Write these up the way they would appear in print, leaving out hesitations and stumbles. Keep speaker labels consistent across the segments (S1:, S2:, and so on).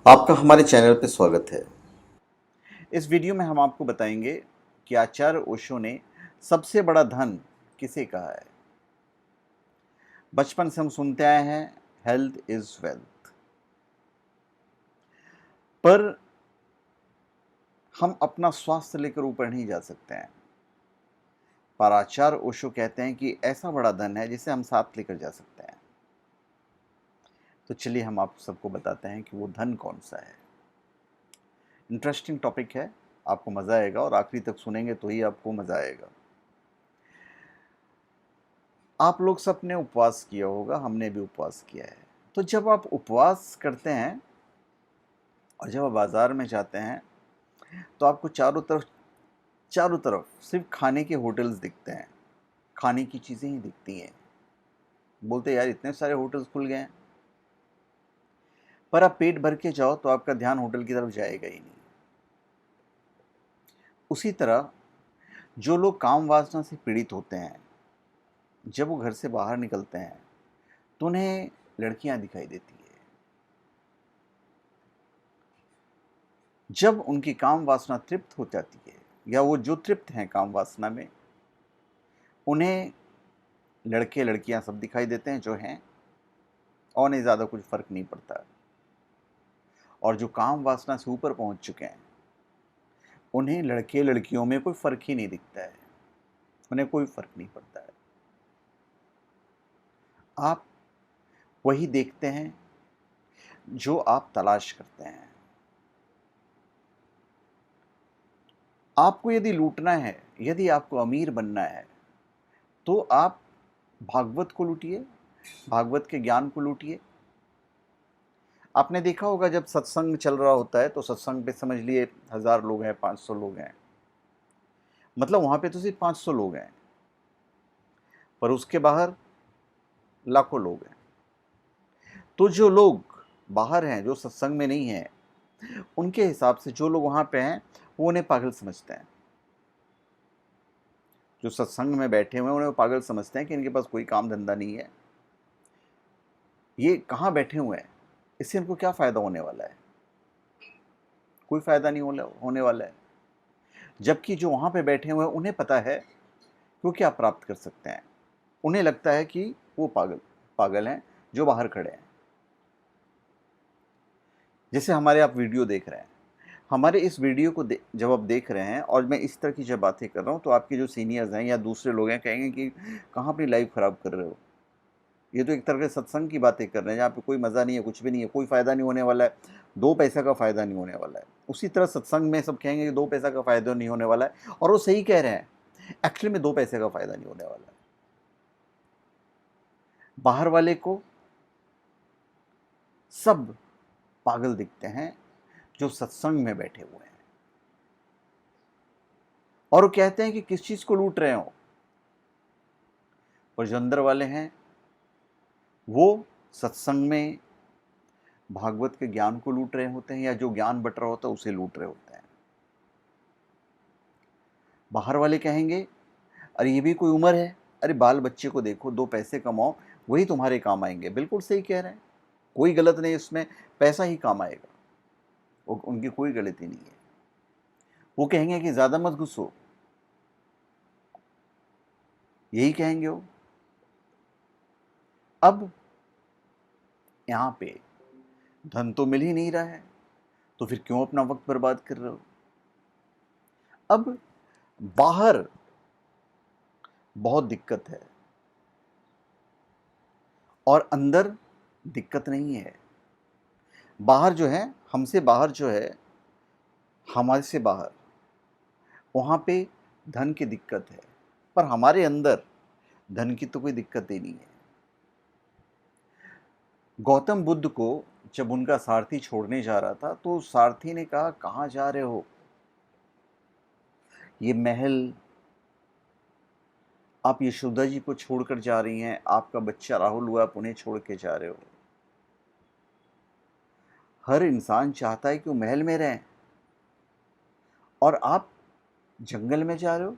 S1: आपका हमारे चैनल पे स्वागत है।
S2: इस वीडियो में हम आपको बताएंगे कि आचार्य ओशो ने सबसे बड़ा धन किसे कहा है। बचपन से हम सुनते आए हैं हेल्थ इज वेल्थ, पर हम अपना स्वास्थ्य लेकर ऊपर नहीं जा सकते हैं। पर आचार्य ओशो कहते हैं कि ऐसा बड़ा धन है जिसे हम साथ लेकर जा सकते हैं। तो चलिए हम आप सबको बताते हैं कि वो धन कौन सा है। इंटरेस्टिंग टॉपिक है, आपको मज़ा आएगा और आखिरी तक सुनेंगे तो ही आपको मज़ा आएगा। आप लोग सब ने उपवास किया होगा, हमने भी उपवास किया है। तो जब आप उपवास करते हैं और जब आप बाज़ार में जाते हैं तो आपको चारों तरफ सिर्फ खाने के होटल्स दिखते हैं, खाने की चीज़ें ही दिखती हैं। बोलते यार इतने सारे होटल्स खुल गए हैं, पर आप पेट भर के जाओ तो आपका ध्यान होटल की तरफ जाएगा ही नहीं। उसी तरह जो लोग काम वासना से पीड़ित होते हैं, जब वो घर से बाहर निकलते हैं तो उन्हें लड़कियां दिखाई देती है। जब उनकी काम वासना तृप्त हो जाती है या वो जो तृप्त हैं काम वासना में, उन्हें लड़के लड़कियां सब दिखाई देते हैं जो हैं, और नहीं ज़्यादा कुछ फ़र्क नहीं पड़ता। और जो काम वासना से ऊपर पहुंच चुके हैं उन्हें लड़के लड़कियों में कोई फ़र्क ही नहीं दिखता है, उन्हें कोई फ़र्क नहीं पड़ता है। आप वही देखते हैं जो आप तलाश करते हैं। आपको यदि लूटना है, यदि आपको अमीर बनना है, तो आप भागवत को लूटिए, भागवत के ज्ञान को लूटिए। आपने देखा होगा जब सत्संग चल रहा होता है तो सत्संग पे समझ लिए 1000 लोग हैं, 500 लोग हैं, मतलब वहां पे तो सिर्फ 500 लोग हैं, पर उसके बाहर लाखों लोग हैं। तो जो लोग बाहर हैं, जो सत्संग में नहीं हैं, उनके हिसाब से जो लोग वहां पे हैं वो उन्हें पागल समझते हैं। जो सत्संग में बैठे हुए हैं उन्हें वो पागल समझते हैं कि इनके पास कोई काम धंधा नहीं है, ये कहाँ बैठे हुए हैं, इससे इनको क्या फ़ायदा होने वाला है। कोई फ़ायदा नहीं होने वाला है। जबकि जो वहाँ पे बैठे हुए हैं उन्हें पता है कि वो क्या प्राप्त कर सकते हैं। उन्हें लगता है कि वो पागल पागल हैं जो बाहर खड़े हैं। जैसे हमारे आप वीडियो देख रहे हैं, हमारे इस वीडियो को जब आप देख रहे हैं और मैं इस तरह की जब बातें कर रहा हूँ तो आपके जो सीनियर्स हैं या दूसरे लोग हैं कहेंगे कि कहाँ अपनी लाइफ ख़राब कर रहे हो, ये तो एक तरह के सत्संग की बातें कर रहे हैं जहाँ पे कोई मज़ा नहीं है, कुछ भी नहीं है, कोई फ़ायदा नहीं होने वाला है, 2 पैसे का फ़ायदा नहीं होने वाला है। उसी तरह सत्संग में सब कहेंगे कि 2 पैसा का फ़ायदा नहीं होने वाला है, और वो सही कह रहे हैं। एक्चुअली में 2 पैसे का फ़ायदा नहीं होने वाला है। बाहर वाले को सब पागल दिखते हैं जो सत्संग में बैठे हुए हैं, और वो कहते हैं कि किस चीज़ को लूट रहे हो, और जो अंदर वाले हैं वो सत्संग में भागवत के ज्ञान को लूट रहे होते हैं, या जो ज्ञान बट रहा होता है उसे लूट रहे होते हैं। बाहर वाले कहेंगे अरे ये भी कोई उम्र है, अरे बाल बच्चे को देखो, 2 पैसे कमाओ, वही तुम्हारे काम आएंगे। बिल्कुल सही कह रहे हैं, कोई गलत नहीं इसमें, पैसा ही काम आएगा, उनकी कोई गलती नहीं है। वो कहेंगे कि ज़्यादा मत घुसो, यही कहेंगे वो। अब यहाँ पे धन तो मिल ही नहीं रहा है, तो फिर क्यों अपना वक्त बर्बाद कर रहे हो। अब बाहर बहुत दिक्कत है और अंदर दिक्कत नहीं है। बाहर जो है, हमसे बाहर जो है, हमारे से बाहर, वहाँ पे धन की दिक्कत है, पर हमारे अंदर धन की तो कोई दिक्कत ही नहीं है। गौतम बुद्ध को जब उनका सारथी छोड़ने जा रहा था तो सारथी ने कहा कहाँ जा रहे हो, ये महल आप यशोदा जी को छोड़कर जा रही हैं, आपका बच्चा राहुल हुआ, आप उन्हें छोड़ के जा रहे हो। हर इंसान चाहता है कि वो महल में रहें, और आप जंगल में जा रहे हो।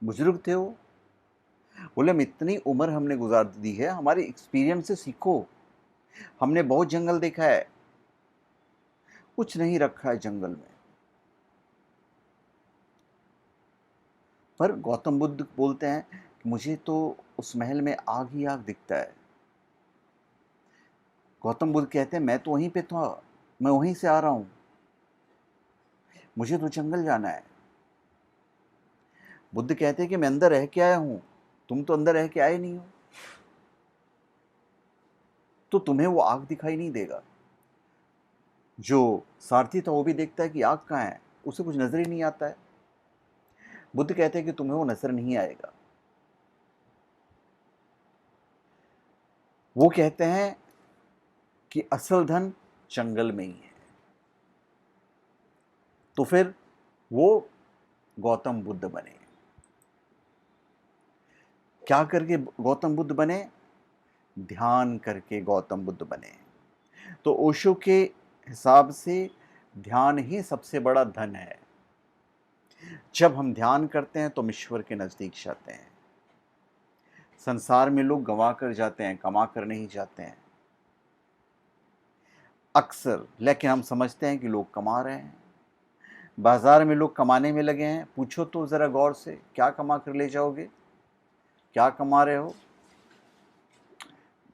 S2: बुजुर्ग थे वो, बोले हम इतनी उम्र हमने गुजार दी है, हमारे एक्सपीरियंस से सीखो, हमने बहुत जंगल देखा है, कुछ नहीं रखा है जंगल में। पर गौतम बुद्ध बोलते हैं कि मुझे तो उस महल में आग ही आग दिखता है। गौतम बुद्ध कहते हैं मैं तो वहीं पे था, मैं वहीं से आ रहा हूं, मुझे तो जंगल जाना है। बुद्ध कहते हैं कि मैं अंदर रह के आया हूं, तुम तो अंदर रह के आए नहीं हो, तो तुम्हें वो आग दिखाई नहीं देगा। जो सारथी था वो भी देखता है कि आग कहाँ है, उसे कुछ नजर ही नहीं आता है। बुद्ध कहते हैं कि तुम्हें वो नजर नहीं आएगा। वो कहते हैं कि असल धन जंगल में ही है। तो फिर वो गौतम बुद्ध बने। क्या करके गौतम बुद्ध बने? ध्यान करके गौतम बुद्ध बने। तो ओशो के हिसाब से ध्यान ही सबसे बड़ा धन है। जब हम ध्यान करते हैं तो हम ईश्वर के नजदीक जाते हैं। संसार में लोग गंवा कर जाते हैं, कमा कर नहीं जाते हैं अक्सर। लेकिन हम समझते हैं कि लोग कमा रहे हैं, बाजार में लोग कमाने में लगे हैं। पूछो तो जरा गौर से, क्या कमा कर ले जाओगे? क्या कमा रहे हो?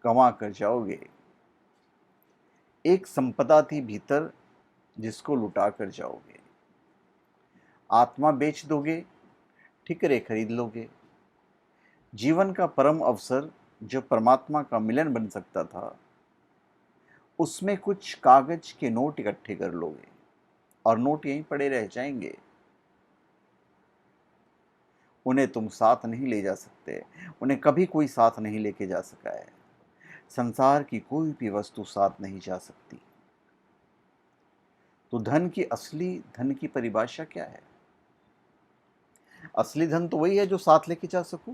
S2: कमा कर जाओगे। एक संपदा थी भीतर, जिसको लुटा कर जाओगे। आत्मा बेच दोगे, ठिकरे खरीद लोगे। जीवन का परम अवसर जो परमात्मा का मिलन बन सकता था, उसमें कुछ कागज के नोट इकट्ठे कर लोगे और नोट यहीं पड़े रह जाएंगे। उन्हें तुम साथ नहीं ले जा सकते, उन्हें कभी कोई साथ नहीं लेके जा सका है। संसार की कोई भी वस्तु साथ नहीं जा सकती। तो धन की असली धन की परिभाषा क्या है? असली धन तो वही है जो साथ लेके जा सकूं।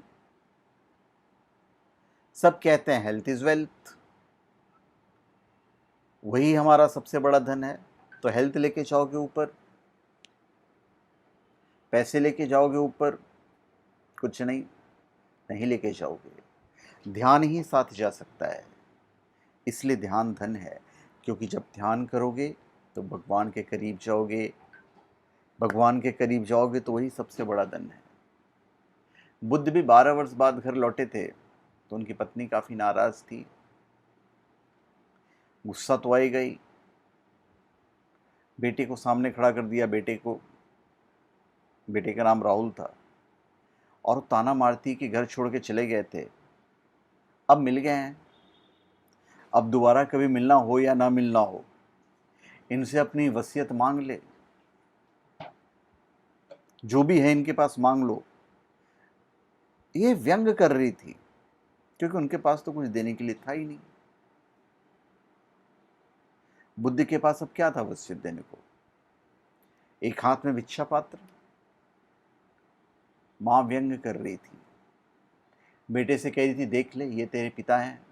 S2: सब कहते हैं हेल्थ इज वेल्थ, वही हमारा सबसे बड़ा धन है। तो हेल्थ लेके जाओगे ऊपर, पैसे लेके जाओगे ऊपर, कुछ नहीं, नहीं लेके जाओगे। ध्यान ही साथ जा सकता है। इसलिए ध्यान धन है, क्योंकि जब ध्यान करोगे तो भगवान के करीब जाओगे। भगवान के करीब जाओगे तो वही सबसे बड़ा धन है। बुद्ध भी 12 वर्ष बाद घर लौटे थे तो उनकी पत्नी काफी नाराज थी। गुस्सा तो आई गई। बेटे को सामने खड़ा कर दिया, बेटे का नाम राहुल था, और ताना मारती कि घर छोड़ के चले गए थे, अब मिल गए हैं, अब दोबारा कभी मिलना हो या ना मिलना हो, इनसे अपनी वसीयत मांग ले, जो भी है इनके पास मांग लो। ये व्यंग कर रही थी, क्योंकि उनके पास तो कुछ देने के लिए था ही नहीं। बुद्ध के पास अब क्या था वसीयत देने को? एक हाथ में भिक्षा पात्र। मां व्यंग कर रही थी, बेटे से कह रही थी देख ले ये तेरे पिता हैं।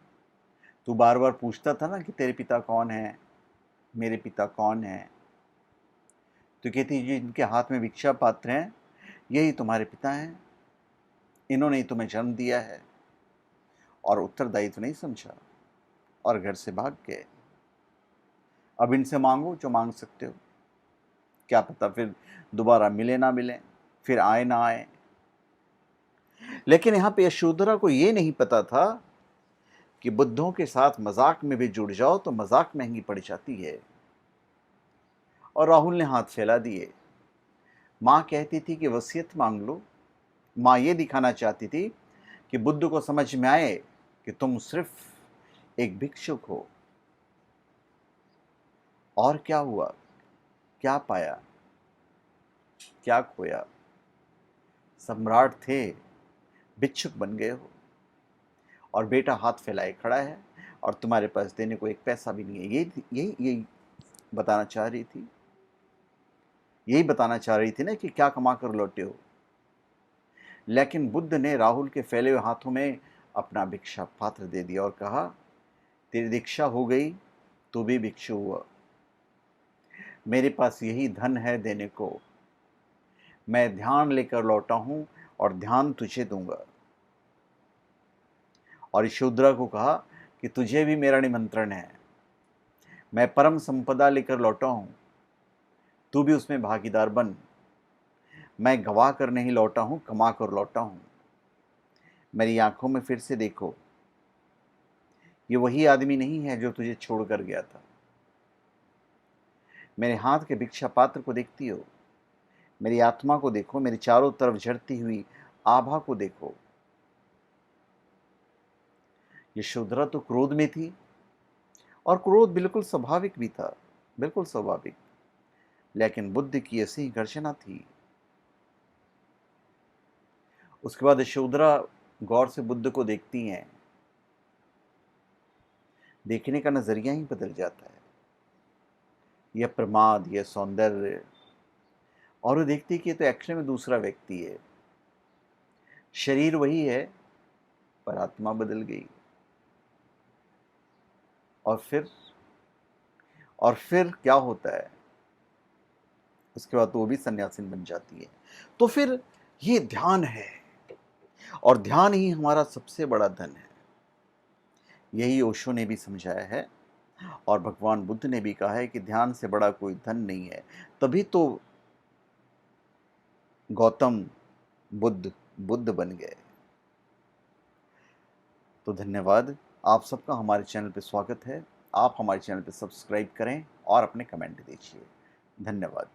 S2: तू बार बार पूछता था ना कि तेरे पिता कौन है, मेरे पिता कौन है। तो कहती जी इनके हाथ में भिक्षा पात्र हैं, यही तुम्हारे पिता हैं, इन्होंने ही तुम्हें जन्म दिया है। और उत्तरदायित्व नहीं समझा और घर से भाग गए। अब इनसे मांगो जो मांग सकते हो, क्या पता फिर दोबारा मिले ना मिले, फिर आए ना आए। लेकिन यहां पे यशोधरा को यह नहीं पता था कि बुद्धों के साथ मजाक में भी जुड़ जाओ तो मजाक महंगी पड़ जाती है। और राहुल ने हाथ फैला दिए। मां कहती थी कि वसीयत मांग लो। मां ये दिखाना चाहती थी कि बुद्ध को समझ में आए कि तुम सिर्फ एक भिक्षुक हो। और क्या हुआ? क्या पाया? क्या खोया? सम्राट थे, भिक्षुक बन गए हो, और बेटा हाथ फैलाए खड़ा है और तुम्हारे पास देने को एक पैसा भी नहीं है। यही बताना चाह रही थी। यही बताना चाह रही थी ना कि क्या कमा कर लौटे हो। लेकिन बुद्ध ने राहुल के फैले हुए हाथों में अपना भिक्षा पात्र दे दिया और कहा तेरी दीक्षा हो गई तो भी भिक्षु हुआ। मेरे पास यही धन है देने को। मैं ध्यान लेकर लौटा हूं और ध्यान तुझे दूंगा। और यशोधरा को कहा कि तुझे भी मेरा निमंत्रण है। मैं परम संपदा लेकर लौटा हूं, तू भी उसमें भागीदार बन। मैं गवा कर नहीं लौटा हूँ, कमा कर लौटा हूँ। मेरी आंखों में फिर से देखो, ये वही आदमी नहीं है जो तुझे छोड़कर गया था। मेरे हाथ के भिक्षा पात्र को देखती हो, मेरी आत्मा को देखो, मेरी चारों तरफ झड़ती हुई आभा को देखो। यशोधरा तो क्रोध में थी, और क्रोध बिल्कुल स्वाभाविक भी था, बिल्कुल स्वाभाविक। लेकिन बुद्ध की ऐसी घर्षणा थी। उसके बाद यशोधरा गौर से बुद्ध को देखती हैं। देखने का नजरिया ही बदल जाता है। यह प्रमाद, यह सौंदर्य, और वो देखती है कि ये तो एक्चुअली में दूसरा व्यक्ति है। शरीर वही है, पर आत्मा बदल गई। और फिर क्या होता है? उसके बाद तो वो भी सन्यासिन बन जाती है। तो फिर ये ध्यान है, और ध्यान ही हमारा सबसे बड़ा धन है। यही ओशो ने भी समझाया है, और भगवान बुद्ध ने भी कहा है कि ध्यान से बड़ा कोई धन नहीं है। तभी तो गौतम बुद्ध बुद्ध बन गए। तो धन्यवाद। आप सबका हमारे चैनल पे स्वागत है। आप हमारे चैनल पे सब्सक्राइब करें और अपने कमेंट दीजिए। धन्यवाद।